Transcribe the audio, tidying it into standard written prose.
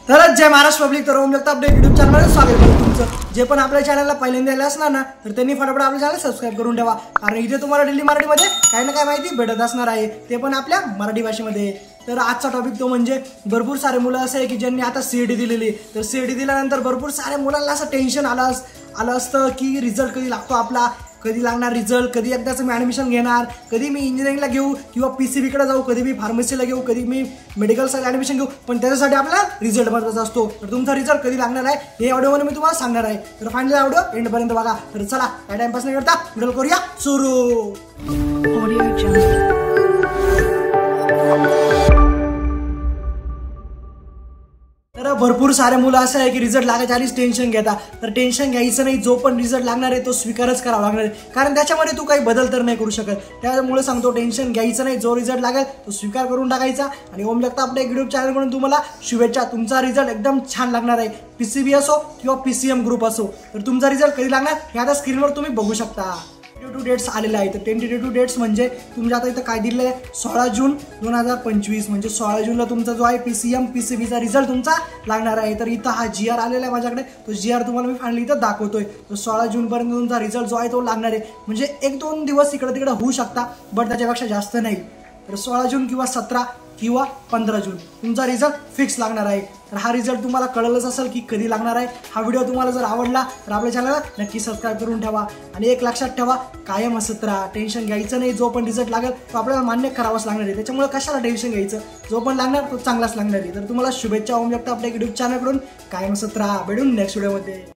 तर जय महाराष्ट्र पब्लिक. तर ओम Jagtap update YouTube चॅनलमध्ये स्वागत आहे तुमचं. जे पण आपल्या चॅनलला पहिल्यांदा आले असणार ना तर त्यांनी फटाफट आपल्या चॅनल सबस्क्राइब करून ठेवा, कारण इथे तुम्हाला डेली मराठीमध्ये काही ना काही माहिती भेटत असणार आहे, ते पण आपल्या मराठी भाषेमध्ये. तर आजचा टॉपिक तो म्हणजे भरपूर सारे मुलं असे आहे की ज्यांनी आता सीईटी दिलेली. तर सीईटी दिल्यानंतर भरपूर साऱ्या मुलांना असं टेन्शन आलं असतं की रिझल्ट कधी लागतो आपला, कधी लागणार रिझल्ट, कधी एकदाच मी ॲडमिशन घेणार, कधी मी इंजिनिअरिंगला घेऊ किंवा PCBकडे जाऊ, कधी मी फार्मसीला घेऊ, कधी मी मेडिकलसाठी ॲडमिशन घेऊ. पण त्याच्यासाठी आपल्याला रिझल्ट महत्त्वाचा असतो. तर तुमचा रिझल्ट कधी लागणार आहे हे ऑडिओमध्ये मी तुम्हाला सांगणार आहे. तर फायनली ऑडिओ एंडपर्यंत बघा. तर चला काय टाइमपास नाही करता व्हिडिओ करूया सुरू. तर भरपूर सारे मुलं असं आहे की रिझल्ट लागायच्या आधीच टेन्शन घेतात. तर टेन्शन घ्यायचं नाही, जो पण रिझल्ट लागणार आहे तो स्वीकारच करावा लागणार आहे, कारण त्याच्यामध्ये तू काही बदल तर नाही करू शकत. त्यामुळे सांगतो टेन्शन घ्यायचं नाही, जो रिझल्ट लागेल तो स्वीकार करून टाकायचा. आणि ओम जगताप आपल्या यूट्यूब चॅनलकडून तुम्हाला शुभेच्छा. तुमचा रिझल्ट एकदम छान लागणार आहे, PCB असो किंवा PCM ग्रुप असो. तर तुमचा रिझल्ट कधी लागणार हे आता स्क्रीनवर तुम्ही बघू शकता. टेंटेटिव्ह डेट्स आलेले आहे. तर टेंटेटिव्ह डेट्स म्हणजे तुमच्या आता इथं काय दिलेलं आहे 16 जून 2025, म्हणजे 16 जूनला तुमचा जो आहे PCM PCBचा रिझल्ट तुमचा लागणार आहे. तर इथं हा GR आलेला आहे माझ्याकडे, तो GR तुम्हाला मी फायनली इथं दाखवतोय. तर 16 जूनपर्यंत तुमचा रिझल्ट जो आहे तो लागणार आहे, म्हणजे 1-2 दिवस इकडे तिकडे होऊ शकता, बट त्याच्यापेक्षा जास्त नाही. तर 16 जून किंवा 17 किंवा 15 जून तुमचा रिझल्ट फिक्स लागणार आहे. तर हा रिझल्ट तुम्हाला कळलंच असेल की कधी लागणार आहे. हा व्हिडिओ तुम्हाला जर आवडला तर आपल्या चॅनलला नक्की सबस्क्राईब करून ठेवा. आणि एक लक्षात ठेवा, कायम हसत राहा, टेन्शन घ्यायचं नाही. जो पण रिझल्ट लागेल तो आपल्याला मान्य करावाच लागणार आहे, त्याच्यामुळे कशाला टेन्शन घ्यायचं. जो पण लागणार तो चांगलाच लागणार आहे. तर तुम्हाला शुभेच्छा ओम जगताप आपल्या यूट्यूब चॅनलकडून. कायम हसत राहा. भेटून नेक्स्ट व्हिडिओमध्ये.